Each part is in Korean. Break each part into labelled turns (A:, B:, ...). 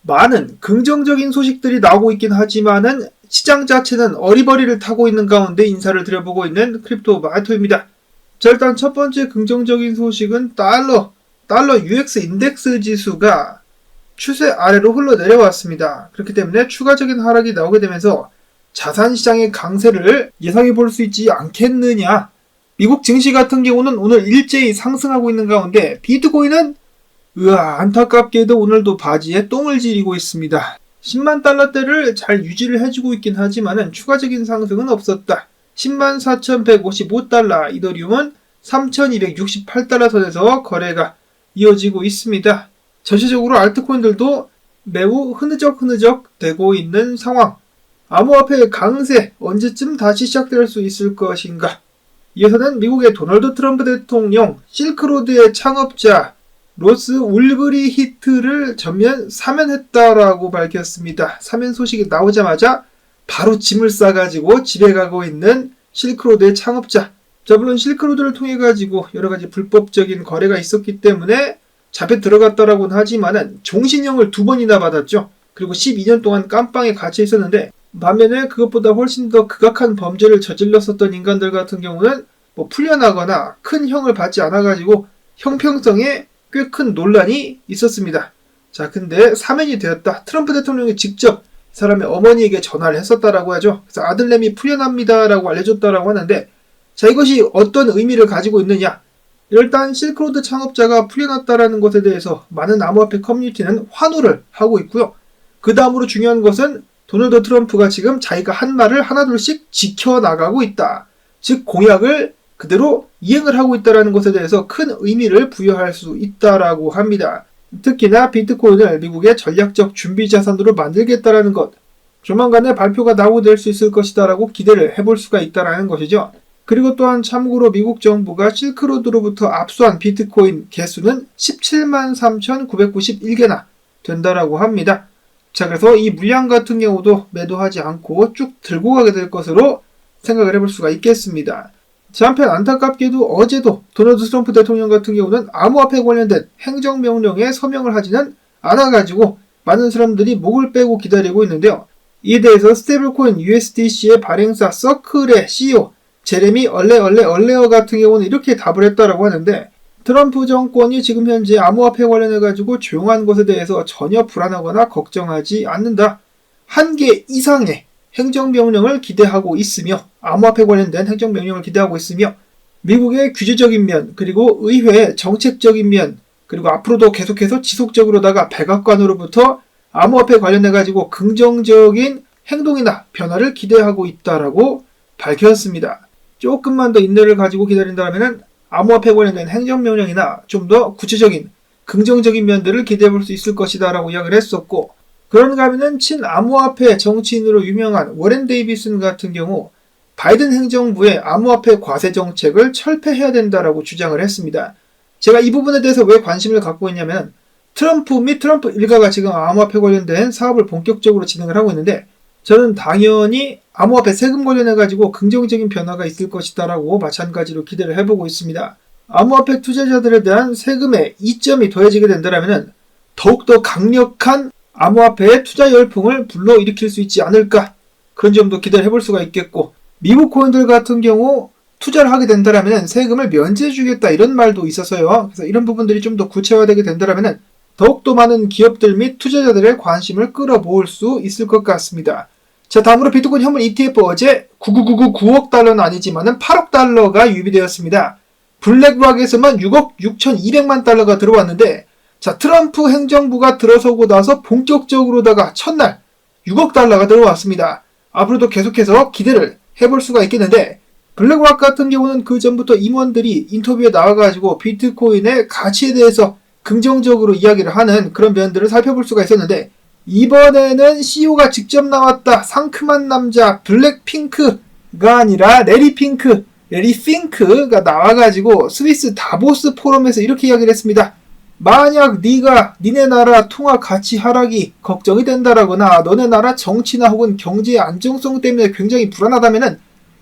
A: 많은 긍정적인 소식들이 나오고 있긴 하지만은 시장 자체는 어리버리를 타고 있는 가운데 인사를 드려보고 있는 크립토 마토입니다. 자, 일단 첫 번째 긍정적인 소식은 달러 UX 인덱스 지수가 추세 아래로 흘러내려왔습니다. 그렇기 때문에 추가적인 하락이 나오게 되면서 자산시장의 강세를 예상해 볼 수 있지 않겠느냐. 미국 증시 같은 경우는 오늘 일제히 상승하고 있는 가운데 비트코인은 안타깝게도 오늘도 바지에 똥을 지리고 있습니다. 10만 달러대를 잘 유지를 해주고 있긴 하지만은 추가적인 상승은 없었다. 10만 4,155달러, 이더리움은 3,268달러 선에서 거래가 이어지고 있습니다. 전체적으로 알트코인들도 매우 흐느적 되고 있는 상황. 암호화폐의 강세 언제쯤 다시 시작될 수 있을 것인가? 이어서는 미국의 도널드 트럼프 대통령 실크로드의 창업자 로스 울브리히트를 전면 사면했다라고 밝혔습니다. 사면 소식이 나오자마자 바로 짐을 싸가지고 집에 가고 있는 실크로드의 창업자. 자, 물론 실크로드를 통해 가지고 여러가지 불법적인 거래가 있었기 때문에 잡혀 들어갔다라고는 하지만은 종신형을 2번이나 받았죠. 그리고 12년 동안 깜빵에 갇혀 있었는데, 반면에 그것보다 훨씬 더 극악한 범죄를 저질렀었던 인간들 같은 경우는 풀려나거나 큰 형을 받지 않아가지고 형평성에 꽤 큰 논란이 있었습니다. 자, 근데 사면이 되었다. 트럼프 대통령이 직접 사람의 어머니에게 전화를 했었다라고 하죠. 그래서 아들내미 풀려납니다라고 알려줬다라고 하는데, 자, 이것이 어떤 의미를 가지고 있느냐? 일단 실크로드 창업자가 풀려났다라는 것에 대해서 많은 암호화폐 커뮤니티는 환호를 하고 있고요. 그 다음으로 중요한 것은 도널드 트럼프가 지금 자기가 한 말을 하나둘씩 지켜나가고 있다. 즉 공약을 그대로 이행을 하고 있다는 것에 대해서 큰 의미를 부여할 수 있다라고 합니다. 특히나 비트코인을 미국의 전략적 준비 자산으로 만들겠다라는 것, 조만간에 발표가 나오게 될 수 있을 것이다라고 기대를 해볼 수가 있다라는 것이죠. 그리고 또한 참고로 미국 정부가 실크로드로부터 압수한 비트코인 개수는 17만 3,991개나 된다라고 합니다. 자, 그래서 이 물량 같은 경우도 매도하지 않고 쭉 들고 가게 될 것으로 생각을 해볼 수가 있겠습니다. 자, 한편 안타깝게도 어제도 도널드 트럼프 대통령 같은 경우는 암호화폐 관련된 행정명령에 서명을 하지는 않아가지고 많은 사람들이 목을 빼고 기다리고 있는데요. 이에 대해서 스테이블코인 USDC의 발행사 서클의 CEO 제레미 얼레어 같은 경우는 이렇게 답을 했다라고 하는데, 트럼프 정권이 지금 현재 암호화폐 관련해가지고 조용한 것에 대해서 전혀 불안하거나 걱정하지 않는다. 1개 이상의 행정명령을 기대하고 있으며, 암호화폐 관련된 행정명령을 기대하고 있으며, 미국의 규제적인 면, 그리고 의회의 정책적인 면, 그리고 앞으로도 계속해서 지속적으로다가 백악관으로부터 암호화폐 관련해가지고 긍정적인 행동이나 변화를 기대하고 있다라고 밝혔습니다. 조금만 더 인내를 가지고 기다린다면 암호화폐 관련된 행정명령이나 좀 더 구체적인 긍정적인 면들을 기대해 볼 수 있을 것이다 라고 이야기를 했었고, 그런가 하면은 친암호화폐 정치인으로 유명한 워렌 데이비슨 같은 경우 바이든 행정부의 암호화폐 과세 정책을 철폐해야 된다라고 주장을 했습니다. 제가 이 부분에 대해서 왜 관심을 갖고 있냐면, 트럼프 및 트럼프 일가가 지금 암호화폐 관련된 사업을 본격적으로 진행을 하고 있는데, 저는 당연히 암호화폐 세금 관련해가지고 긍정적인 변화가 있을 것이다라고 마찬가지로 기대를 해보고 있습니다. 암호화폐 투자자들에 대한 세금의 이점이 더해지게 된다면 더욱더 강력한 암호화폐의 투자 열풍을 불러일으킬 수 있지 않을까, 그런 점도 기대를 해볼 수가 있겠고, 미국 코인들 같은 경우 투자를 하게 된다면 세금을 면제해주겠다 이런 말도 있어서요. 그래서 이런 부분들이 좀 더 구체화되게 된다면 더욱더 많은 기업들 및 투자자들의 관심을 끌어모을 수 있을 것 같습니다. 자, 다음으로 비트코인 현물 ETF 어제 9억 달러는 아니지만은 8억 달러가 유입되었습니다. 블랙락에서만 6억 6,200만 달러가 들어왔는데, 자, 트럼프 행정부가 들어서고 나서 본격적으로다가 첫날 6억 달러가 들어왔습니다. 앞으로도 계속해서 기대를 해볼 수가 있겠는데, 블랙락 같은 경우는 그 전부터 임원들이 인터뷰에 나와가지고 비트코인의 가치에 대해서 긍정적으로 이야기를 하는 그런 면들을 살펴볼 수가 있었는데, 이번에는 CEO가 직접 나왔다. 상큼한 남자 블랙핑크가 아니라 레리 핑크가 나와가지고 스위스 다보스 포럼에서 이렇게 이야기를 했습니다. 만약 니네 나라 통화 가치 하락이 걱정이 된다라거나 너네 나라 정치나 혹은 경제의 안정성 때문에 굉장히 불안하다면은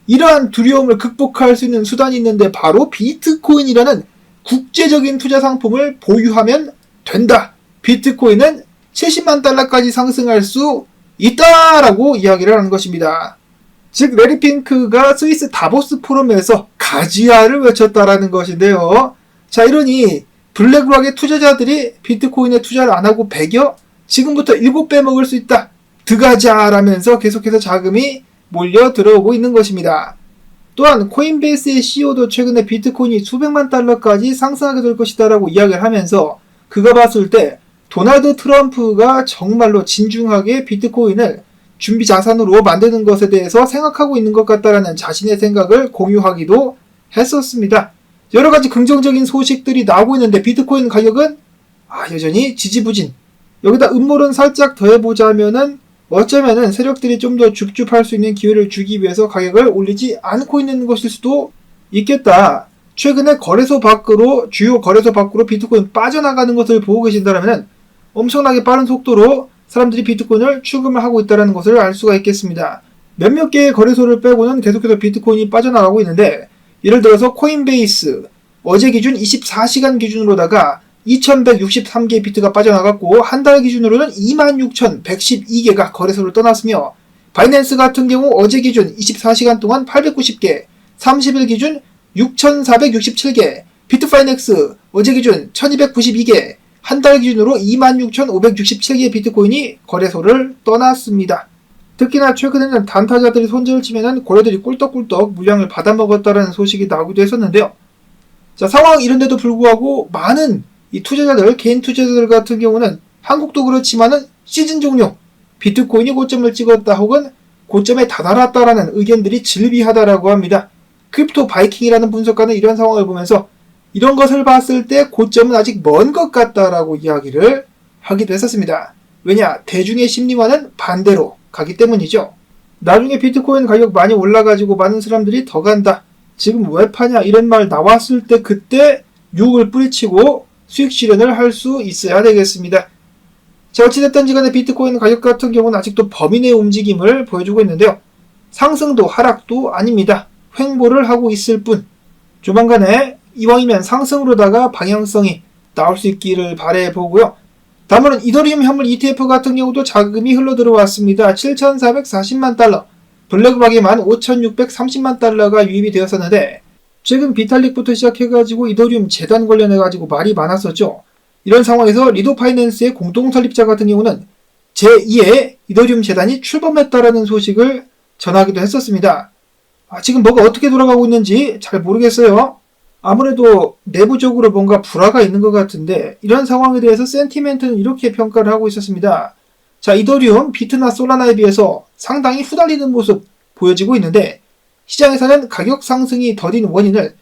A: 이러한 두려움을 극복할 수 있는 수단이 있는데 바로 비트코인이라는 국제적인 투자 상품을 보유하면 된다. 비트코인은 70만 달러까지 상승할 수 있다라고 이야기를 하는 것입니다. 즉 레리 핑크가 스위스 다보스 포럼에서 가지야를 외쳤다라는 것인데요. 자, 이러니 블랙락의 투자자들이 비트코인에 투자를 안 하고 배겨 지금부터 7배 먹을 수 있다. 드가자라면서 계속해서 자금이 몰려 들어오고 있는 것입니다. 또한 코인베이스의 CEO도 최근에 비트코인이 수백만 달러까지 상승하게 될 것이다 라고 이야기를 하면서 그가 봤을 때 도널드 트럼프가 정말로 진중하게 비트코인을 준비 자산으로 만드는 것에 대해서 생각하고 있는 것 같다라는 자신의 생각을 공유하기도 했었습니다. 여러 가지 긍정적인 소식들이 나오고 있는데 비트코인 가격은 여전히 지지부진. 여기다 음모론 살짝 더해보자면은 어쩌면은 세력들이 좀 더 줍줍할 수 있는 기회를 주기 위해서 가격을 올리지 않고 있는 것일 수도 있겠다. 최근에 주요 거래소 밖으로 비트코인 빠져나가는 것을 보고 계신다면 엄청나게 빠른 속도로 사람들이 비트코인을 추금을 하고 있다는 것을 알 수가 있겠습니다. 몇몇 개의 거래소를 빼고는 계속해서 비트코인이 빠져나가고 있는데 예를 들어서 코인베이스 어제 기준 24시간 기준으로다가 2163개의 비트가 빠져나갔고 한 달 기준으로는 26,112개가 거래소를 떠났으며 바이낸스 같은 경우 어제 기준 24시간 동안 890개, 30일 기준 6,467개, 비트파이넥스 어제 기준 1,292개, 한 달 기준으로 26,567개의 비트코인이 거래소를 떠났습니다. 특히나 최근에는 단타자들이 손절을 치면은 고래들이 꿀떡꿀떡 물량을 받아먹었다는 소식이 나오기도 했었는데요. 자, 상황 이런데도 불구하고 많은 이 투자자들, 개인 투자자들 같은 경우는 한국도 그렇지만은 시즌 종료, 비트코인이 고점을 찍었다 혹은 고점에 다다랐다라는 의견들이 질비하다라고 합니다. 크립토 바이킹이라는 분석가는 이런 상황을 보면서 이런 것을 봤을 때 고점은 아직 먼 것 같다라고 이야기를 하기도 했었습니다. 왜냐? 대중의 심리와는 반대로 가기 때문이죠. 나중에 비트코인 가격 많이 올라가지고 많은 사람들이 더 간다. 지금 왜 파냐? 이런 말 나왔을 때 그때 유혹을 뿌리치고 수익 실현을 할 수 있어야 되겠습니다. 자, 어찌됐든지 간에 비트코인 가격 같은 경우는 아직도 범인의 움직임을 보여주고 있는데요. 상승도 하락도 아닙니다. 횡보를 하고 있을 뿐 조만간에 이왕이면 상승으로다가 방향성이 나올 수 있기를 바라보고요. 다음은 이더리움 현물 ETF 같은 경우도 자금이 흘러 들어왔습니다. 7,440만 달러, 블랙락에만 5,630만 달러가 유입이 되었었는데 최근 비탈릭부터 시작해가지고 이더리움 재단 관련해가지고 말이 많았었죠. 이런 상황에서 리도 파이낸스의 공동 설립자 같은 경우는 제2의 이더리움 재단이 출범했다라는 소식을 전하기도 했었습니다. 지금 뭐가 어떻게 돌아가고 있는지 잘 모르겠어요. 아무래도 내부적으로 뭔가 불화가 있는 것 같은데 이런 상황에 대해서 센티멘트는 이렇게 평가를 하고 있었습니다. 자, 이더리움, 비트나 솔라나에 비해서 상당히 후달리는 모습 보여지고 있는데 시장에서는 가격 상승이 더딘 원인을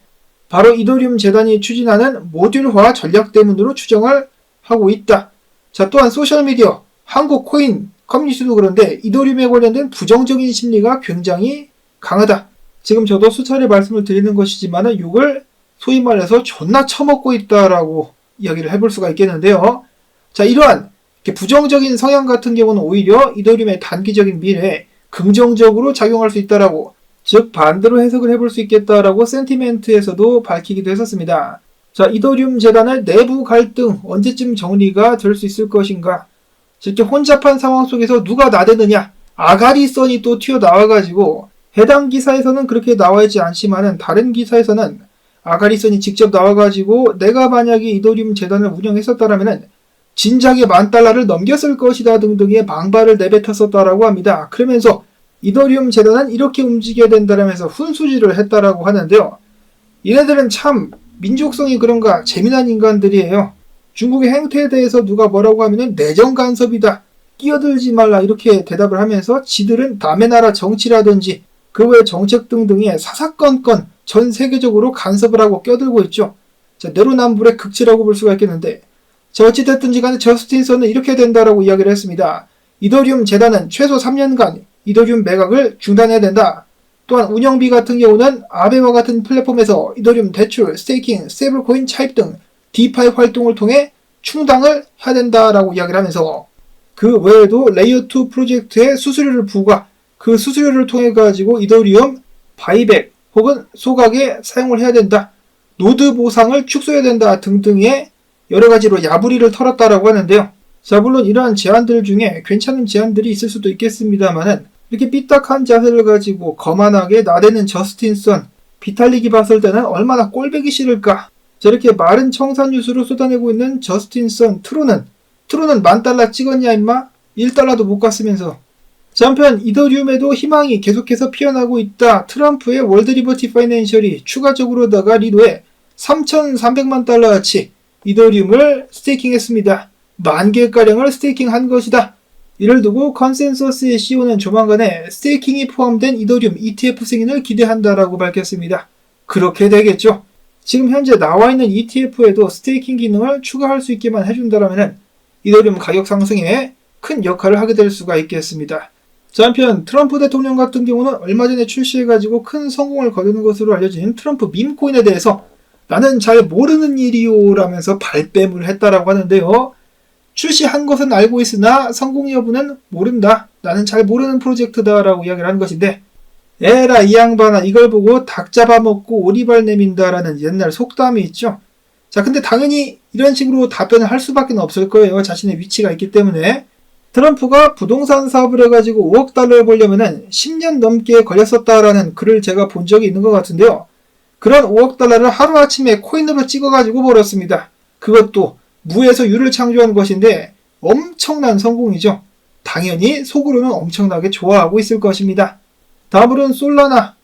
A: 바로 이더리움 재단이 추진하는 모듈화 전략 때문으로 추정을 하고 있다. 자, 또한 소셜미디어, 한국 코인 커뮤니티도 그런데 이더리움에 관련된 부정적인 심리가 굉장히 강하다. 지금 저도 수차례 말씀을 드리는 것이지만 욕을 소위 말해서 존나 처먹고 있다라고 이야기를 해볼 수가 있겠는데요. 자, 이러한 부정적인 성향 같은 경우는 오히려 이더리움의 단기적인 미래에 긍정적으로 작용할 수 있다라고, 즉 반대로 해석을 해볼 수 있겠다라고 센티멘트에서도 밝히기도 했었습니다. 자, 이더리움 재단의 내부 갈등 언제쯤 정리가 될 수 있을 것인가? 이렇게 혼잡한 상황 속에서 누가 나대느냐? 아가리선이 또 튀어나와가지고 해당 기사에서는 그렇게 나와있지 않지만은 다른 기사에서는 아가리선이 직접 나와가지고 내가 만약에 이더리움 재단을 운영했었다라면은 진작에 $10,000를 넘겼을 것이다 등등의 방발을 내뱉었었다라고 합니다. 그러면서 이더리움 재단은 이렇게 움직여야 된다라면서 훈수지를 했다라고 하는데요. 얘네들은 참 민족성이 그런가 재미난 인간들이에요. 중국의 행태에 대해서 누가 뭐라고 하면은 내정 간섭이다, 끼어들지 말라 이렇게 대답을 하면서 지들은 남의 나라 정치라든지 그 외 정책 등등에 사사건건 전 세계적으로 간섭을 하고 껴들고 있죠. 자, 내로남불의 극치라고 볼 수가 있겠는데, 자, 어찌됐든지 간에 저스틴 선은 이렇게 된다라고 이야기를 했습니다. 이더리움 재단은 최소 3년간 이더리움 매각을 중단해야 된다. 또한 운영비 같은 경우는 아베와 같은 플랫폼에서 이더리움 대출, 스테이킹, 스테이블코인 차입 등 디파이 활동을 통해 충당을 해야 된다라고 이야기를 하면서 그 외에도 레이어2 프로젝트의 수수료를 부과, 그 수수료를 통해 가지고 이더리움 바이백 혹은 소각에 사용을 해야 된다, 노드 보상을 축소해야 된다 등등의 여러 가지로 야부리를 털었다라고 하는데요. 자, 물론 이러한 제안들 중에 괜찮은 제안들이 있을 수도 있겠습니다만은 이렇게 삐딱한 자세를 가지고 거만하게 나대는 저스틴 선, 비탈릭이 봤을 때는 얼마나 꼴배기 싫을까. 저렇게 마른 청산유수로 쏟아내고 있는 저스틴 선, 트론은 $10,000 찍었냐 임마? 1달러도 못 갔으면서. 자, 한편 이더리움에도 희망이 계속해서 피어나고 있다. 트럼프의 월드 리버티 파이낸셜이 추가적으로다가 리도에 $3,300만 이더리움을 스테이킹했습니다. 10,000개가량을 스테이킹한 것이다. 이를 두고 컨센서스의 CEO는 조만간에 스테이킹이 포함된 이더리움 ETF 승인을 기대한다라고 밝혔습니다. 그렇게 되겠죠. 지금 현재 나와있는 ETF에도 스테이킹 기능을 추가할 수 있게만 해준다면 이더리움 가격 상승에 큰 역할을 하게 될 수가 있겠습니다. 자, 한편 트럼프 대통령 같은 경우는 얼마 전에 출시해가지고 큰 성공을 거두는 것으로 알려진 트럼프 밈코인에 대해서 나는 잘 모르는 일이요 라면서 발뺌을 했다라고 하는데요. 출시한 것은 알고 있으나 성공 여부는 모른다. 나는 잘 모르는 프로젝트다 라고 이야기를 한 것인데, 에라 이 양반아, 이걸 보고 닭 잡아먹고 오리발 내민다 라는 옛날 속담이 있죠. 자, 근데 당연히 이런 식으로 답변을 할 수밖에 없을 거예요. 자신의 위치가 있기 때문에. 트럼프가 부동산 사업을 해가지고 $5억 벌려면은 10년 넘게 걸렸었다라는 글을 제가 본 적이 있는 것 같은데요. 그런 $5억 하루아침에 코인으로 찍어가지고 벌었습니다. 그것도 무에서 유를 창조한 것인데 엄청난 성공이죠. 당연히 속으로는 엄청나게 좋아하고 있을 것입니다. 다음으로는 솔라나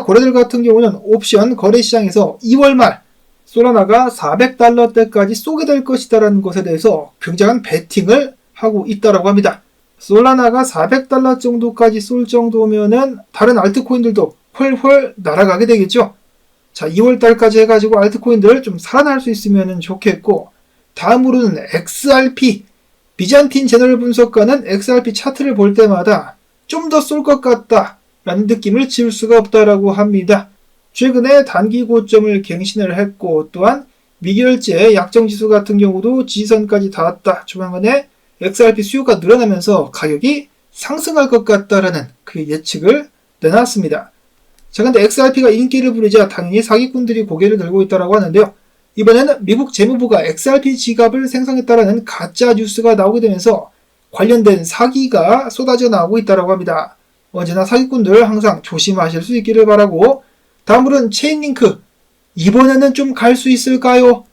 A: 거래들 같은 경우는 옵션 거래시장에서 2월 말 솔라나가 $400대까지 쏘게 될 것이다 라는 것에 대해서 굉장한 베팅을 하고 있다라고 합니다. 솔라나가 $400 정도까지 쏠 정도면은 다른 알트코인들도 훨훨 날아가게 되겠죠. 자, 2월달까지 해가지고 알트코인들 좀 살아날 수 있으면 좋겠고, 다음으로는 XRP, 비잔틴 제너럴 분석가는 XRP 차트를 볼 때마다 좀 더 쏠 것 같다 라는 느낌을 지울 수가 없다라고 합니다. 최근에 단기 고점을 갱신을 했고, 또한 미결제 약정지수 같은 경우도 지지선까지 닿았다. 조만간에 XRP 수요가 늘어나면서 가격이 상승할 것 같다라는 그 예측을 내놨습니다. 자, 근데 XRP가 인기를 부리자 당연히 사기꾼들이 고개를 들고 있다라고 하는데요. 이번에는 미국 재무부가 XRP 지갑을 생성했다라는 가짜 뉴스가 나오게 되면서 관련된 사기가 쏟아져 나오고 있다라고 합니다. 언제나 사기꾼들 항상 조심하실 수 있기를 바라고, 다음으로는 체인링크. 이번에는 좀 갈 수 있을까요?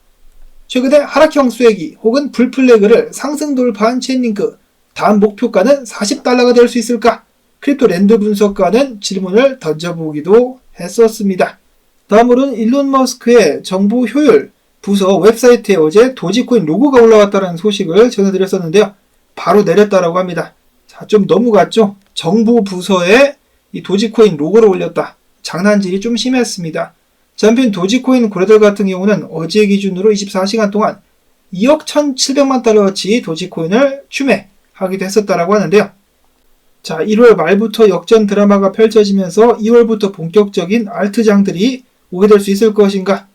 A: 최근에 하락형 수혜기 혹은 불플래그를 상승 돌파한 체인링크. 다음 목표가는 $40가 될 수 있을까? 크립토랜드 분석가는 질문을 던져보기도 했었습니다. 다음으로는 일론 머스크의 정보 효율 부서 웹사이트에 어제 도지코인 로고가 올라왔다는 소식을 전해드렸었는데요. 바로 내렸다라고 합니다. 자, 좀 너무 갔죠? 정보 부서에 이 도지코인 로고를 올렸다. 장난질이 좀 심했습니다. 자, 한편 도지코인 거래들 같은 경우는 어제 기준으로 24시간 동안 2억 1,700만 달러어치 도지코인을 추매하기도 했었다라고 하는데요. 자, 1월 말부터 역전 드라마가 펼쳐지면서 2월부터 본격적인 알트장들이 오게 될 수 있을 것인가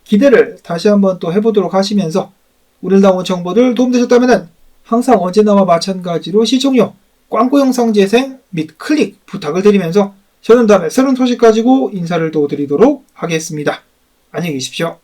A: 기대를 다시 한번 또 해보도록 하시면서 오늘 나온 정보들 도움되셨다면 항상 언제나와 마찬가지로 시청료, 광고 영상 재생 및 클릭 부탁을 드리면서 저는 다음에 새로운 소식 가지고 인사를 또 드리도록 하겠습니다. 안녕히 계십시오.